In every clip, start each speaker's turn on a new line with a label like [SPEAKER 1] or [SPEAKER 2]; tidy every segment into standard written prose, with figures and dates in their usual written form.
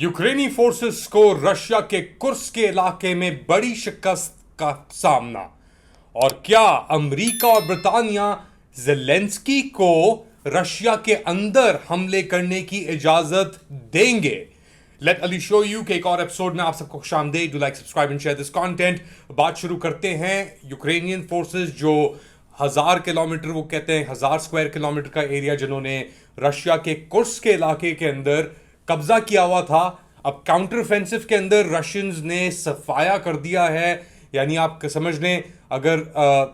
[SPEAKER 1] यूक्रेनी फोर्सेस को रशिया के कुर्स्क के इलाके में बड़ी शिकस्त का सामना। और क्या अमेरिका और ब्रिटानिया ज़ेलेंस्की को रशिया के अंदर हमले करने की इजाजत देंगे? लेट अली शो यू के एक और एपिसोड में आप सबको खुशामदीद। Do like, subscribe and share this content. बात शुरू करते हैं। यूक्रेनियन फोर्सेस जो 1000 किलोमीटर, वो कहते हैं 1000 स्क्वायर किलोमीटर का एरिया जिन्होंने रशिया के कुर्स्क के इलाके के अंदर कब्जा किया हुआ था, अब काउंटर ऑफेंसिव के अंदर रशियंस ने सफाया कर दिया है। यानी आप समझ लें, अगर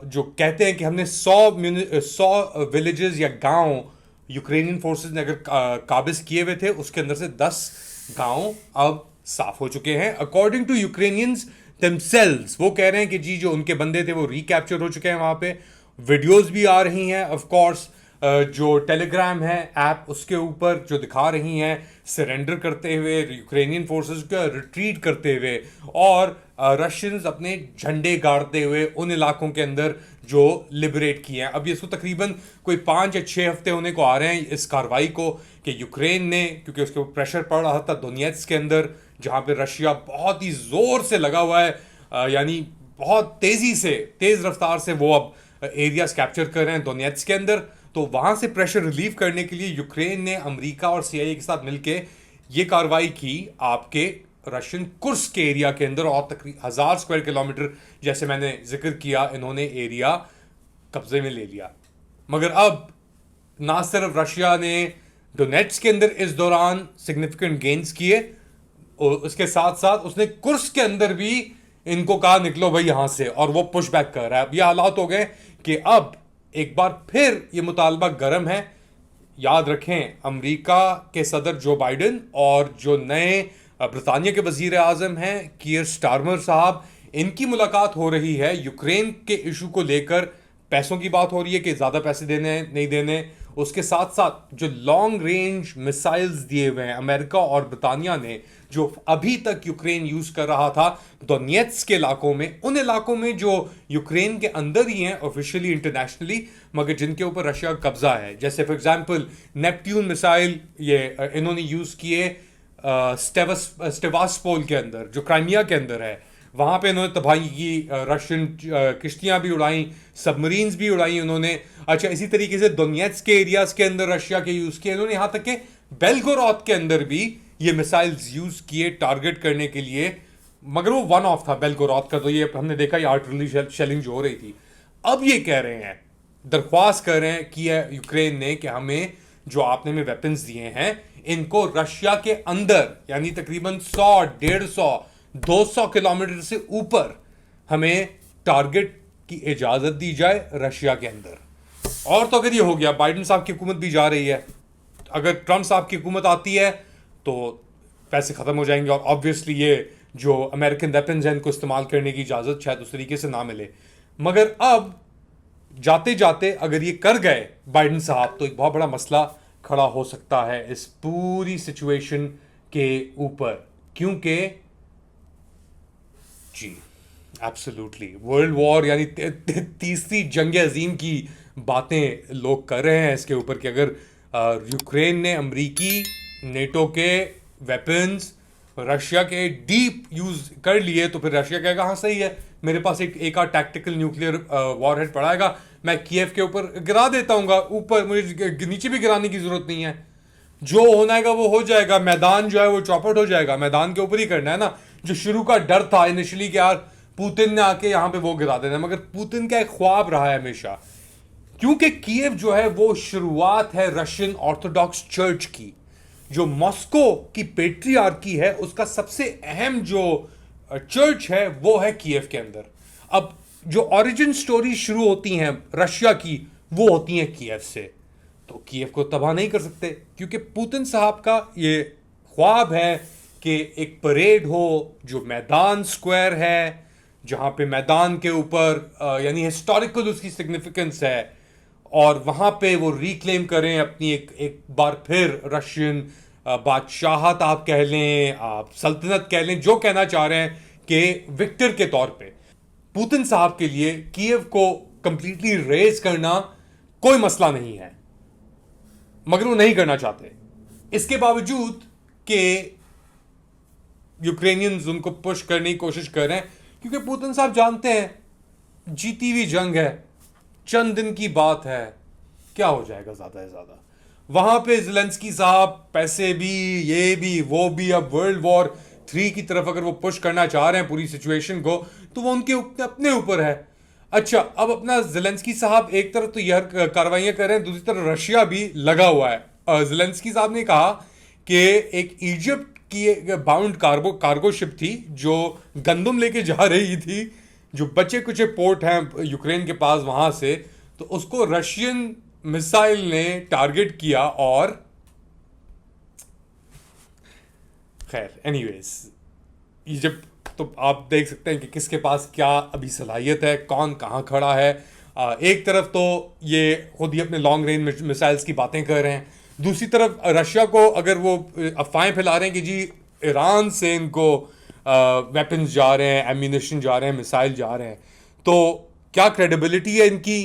[SPEAKER 1] जो कहते हैं कि हमने 100 विलेजेस या गांव यूक्रेनियन फोर्सेस ने अगर काबिज किए हुए थे, उसके अंदर से 10 गांव अब साफ हो चुके हैं अकॉर्डिंग टू यूक्रेनियंस देमसेल्व्स। वो कह रहे हैं कि जी जो उनके बंदे थे वो रिकैप्चर हो चुके हैं। वहां पे वीडियोस भी आ रही हैं ऑफ कोर्स। जो टेलीग्राम है ऐप, उसके ऊपर जो दिखा रही हैं सरेंडर करते हुए यूक्रेनियन फोर्सेस का रिट्रीट करते हुए, और रशियंस अपने झंडे गाड़ते हुए उन इलाकों के अंदर जो लिबरेट किए हैं। अब ये इसको तकरीबन कोई 5 या 6 हफ्ते होने को आ रहे हैं इस कार्रवाई को, कि यूक्रेन ने, क्योंकि उसके ऊपर प्रेशर पड़ रहा था दोनेत्स्क के अंदर, जहां पे रशिया बहुत ही जोर से लगा हुआ है, यानी बहुत तेजी से, तेज रफ्तार से वो अब एरियाज कैप्चर कर रहे हैं दोनेत्स्क के अंदर। तो वहां से प्रेशर रिलीव करने के लिए यूक्रेन ने अमेरिका और सीआईए के साथ मिलकर ये कार्रवाई की आपके रशियन कुर्स्क के एरिया के अंदर, और तकरीबन 1000 स्क्वायर किलोमीटर, जैसे मैंने जिक्र किया, इन्होंने एरिया कब्जे में ले लिया। मगर अब ना सिर्फ रशिया ने डोनेट्स के अंदर इस दौरान सिग्निफिकेंट गेन्स किए, और उसके साथ साथ उसने कुर्स्क के अंदर भी इनको कहा निकलो भाई यहां से, और वो पुश बैक कर रहा है। अब ये हालात हो गए कि अब एक बार फिर ये मुतालबा गर्म है। याद रखें, अमेरिका के सदर जो बाइडन और जो नए ब्रिटानिया के वजीर आजम हैं कीयर स्टारमर साहब, इनकी मुलाकात हो रही है। यूक्रेन के इशू को लेकर पैसों की बात हो रही है कि ज़्यादा पैसे देने नहीं देने। उसके साथ साथ जो लॉन्ग रेंज मिसाइल्स दिए हुए हैं अमेरिका और ब्रिटानिया ने, जो अभी तक यूक्रेन यूज कर रहा था दोनेत्स्क के इलाकों में, उन इलाकों में जो यूक्रेन के अंदर ही हैं ऑफिशियली इंटरनेशनली, मगर जिनके ऊपर रशिया का कब्जा है, जैसे फॉर एग्जांपल नेपट्यून मिसाइल, ये इन्होंने यूज किए स्टेवास्पोल के अंदर, जो क्राइमिया के अंदर है, वहां पे इन्होंने तबाही की। रशियन किश्तियां भी उड़ाई, सबमरीन्स भी उड़ाई उन्होंने। अच्छा, इसी तरीके से दोनेत्स्क के एरियाज के अंदर रशिया के यूज किए इन्होंने, यहां तक कि बेलगोरोद के अंदर भी ये मिसाइल्स यूज किए टारगेट करने के लिए। मगर वो वन ऑफ था बेलगोरोद का, तो ये हमने देखा ये आर्टिलरी शेलिंग जो हो रही थी। अब ये कह रहे हैं, दरख्वास्त कर रहे हैं कि यूक्रेन ने, कि हमें जो आपने हमें वेपन्स दिए हैं, इनको रशिया के अंदर, यानी तकरीबन 100, 150, 200 किलोमीटर से ऊपर हमें टारगेट की इजाजत दी जाए रशिया के अंदर। और तो अगर ये हो गया, बाइडन साहब की हुकूमत भी जा रही है, अगर ट्रंप साहब की हुकूमत आती है तो पैसे खत्म हो जाएंगे, और ऑब्वियसली ये जो अमेरिकन वेपन्स हैं इनको इस्तेमाल करने की इजाजत शायद उस तरीके से ना मिले। मगर अब जाते जाते अगर ये कर गए बाइडन साहब, तो एक बहुत बड़ा मसला खड़ा हो सकता है इस पूरी सिचुएशन के ऊपर, क्योंकि जी एब्सोल्युटली वर्ल्ड वॉर, यानी तीसरी जंग अजीम की बातें लोग कर रहे हैं इसके ऊपर, कि अगर यूक्रेन ने अमरीकी नेटो के वेपन्स रशिया के डीप यूज कर लिए, तो फिर रशिया कहेगा हाँ सही है, मेरे पास एक आध टैक्टिकल न्यूक्लियर वॉरहेड पड़ा, मैं कीव के ऊपर गिरा देता हूँ, ऊपर मुझे नीचे भी गिराने की जरूरत नहीं है, जो होना है वो हो जाएगा, मैदान जो है वो चौपट हो जाएगा, मैदान के ऊपर ही करना है ना। जो शुरू का डर था इनिशियली कि यार पुतिन ने आके यहाँ पे वो गिरा देना, मगर पुतिन का एक ख्वाब रहा है हमेशा, क्योंकि कीव जो है वो शुरुआत है रशियन ऑर्थोडॉक्स चर्च की, जो मॉस्को की पेट्रियार्की है, उसका सबसे अहम जो चर्च है वो है कीव के अंदर। अब जो ओरिजिन स्टोरी शुरू होती हैं रशिया की, वो होती हैं कीव से, तो कीव को तबाह नहीं कर सकते, क्योंकि पुतिन साहब का ये ख्वाब है कि एक परेड हो जो मैदान स्क्वायर है, जहां पे मैदान के ऊपर यानी हिस्टोरिकल उसकी सिग्निफिकेंस है, और वहां पे वो रिक्लेम करें अपनी एक बार फिर रशियन बादशाहत, आप कह लें, आप सल्तनत कह लें, जो कहना चाह रहे हैं, कि विक्टर के तौर पे पुतिन साहब के लिए कीव को कंप्लीटली रेज करना कोई मसला नहीं है, मगर वो नहीं करना चाहते। इसके बावजूद कि यूक्रेनियंस उनको पुश करने की कोशिश कर रहे हैं, क्योंकि पुतिन साहब जानते हैं जीती हुई जंग है, चंद दिन की बात है, क्या हो जाएगा ज्यादा से ज्यादा। वहां पे ज़ेलेंस्की साहब पैसे भी, ये भी, वो भी, अब वर्ल्ड वॉर 3 की तरफ अगर वो पुश करना चाह रहे हैं पूरी सिचुएशन को, तो वो उनके अपने ऊपर है। अच्छा, अब अपना ज़ेलेंस्की साहब एक तरफ तो यह कार्रवाइयां कर रहे हैं, दूसरी तरफ रशिया भी लगा हुआ है। ज़ेलेंस्की साहब ने कहा कि एक इजिप्ट की बाउंड कार्गो शिप थी जो गंदम लेके जा रही थी, जो बचे कुछ पोर्ट हैं यूक्रेन के पास वहां से, तो उसको रशियन मिसाइल ने टारगेट किया। और खैर एनीवेज, इजिप्ट तो आप देख सकते हैं कि किसके पास क्या अभी सलाहियत है, कौन कहाँ खड़ा है। एक तरफ तो ये खुद ही अपने लॉन्ग रेंज मिसाइल्स की बातें कर रहे हैं, दूसरी तरफ रशिया को अगर वो अफवाहें फैला रहे हैं कि जी ईरान से इनको वेपन्स जा रहे हैं, एम्यूनिशन जा रहे हैं, मिसाइल जा रहे हैं, तो क्या क्रेडिबिलिटी है इनकी,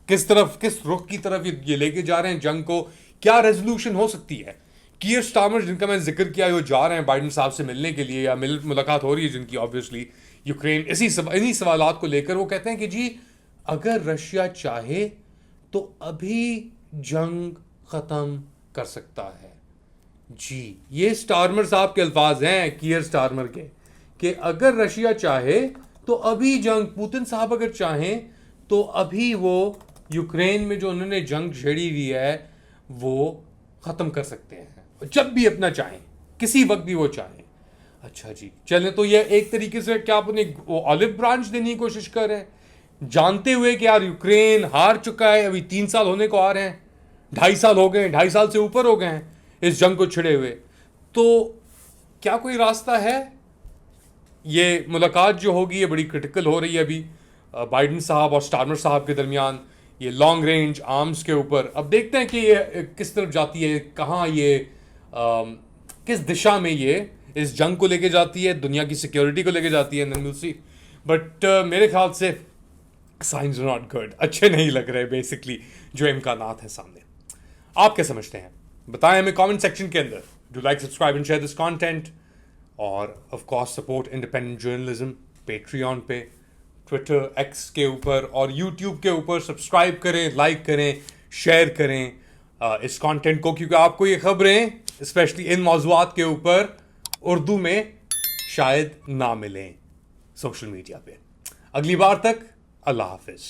[SPEAKER 1] किस तरफ, किस रुख की तरफ ये लेके जा रहे हैं जंग को, क्या रेजोल्यूशन हो सकती है। कीयर स्टार्मर जिनका मैंने जिक्र किया, वो जा रहे हैं बाइडन साहब से मिलने के लिए, या मुलाकात हो रही है जिनकी ऑब्वियसली यूक्रेन इन्हीं सवालात को लेकर। वो कहते हैं कि जी अगर रशिया चाहे तो अभी जंग खत्म कर सकता है। जी, ये स्टार्मर साहब के अल्फाज हैं, कीयर स्टार्मर के, कि अगर रशिया चाहे तो अभी जंग, पुतिन साहब अगर चाहें तो अभी वो यूक्रेन में जो उन्होंने जंग छेड़ी हुई है वो खत्म कर सकते हैं, जब भी अपना चाहें, किसी वक्त भी वो चाहें। अच्छा जी, चलें, तो ये एक तरीके से क्या आप उन्हें ऑलिव ब्रांच देने की कोशिश कर रहे हैं, जानते हुए कि यार यूक्रेन हार चुका है, अभी 3 साल होने को आ रहे हैं, 2.5 साल हो गए, 2.5 साल से ऊपर हो गए हैं इस जंग को छिड़े हुए। तो क्या कोई रास्ता है? ये मुलाकात जो होगी ये बड़ी क्रिटिकल हो रही है अभी बाइडन साहब और स्टार्मर साहब के दरमियान, ये लॉन्ग रेंज आर्म्स के ऊपर। अब देखते हैं कि ये किस तरफ जाती है, कहाँ ये किस दिशा में ये इस जंग को लेके जाती है, दुनिया की सिक्योरिटी को लेके जाती है, विल सी। बट मेरे ख्याल से साइंस आर नॉट गुड, अच्छे नहीं लग रहे बेसिकली जो इम्कानात हैं सामने। आप क्या समझते हैं, बताएं हमें कमेंट सेक्शन के अंदर। Do like, subscribe and share this content, और of course support independent journalism Patreon पे, ट्विटर, एक्स के ऊपर और यूट्यूब के ऊपर। सब्सक्राइब करें, लाइक करें, शेयर करें इस कंटेंट को, क्योंकि आपको ये खबरें स्पेशली इन मौज़ूआत के ऊपर उर्दू में शायद ना मिलें सोशल मीडिया पे। अगली बार तक अल्लाह हाफिज़।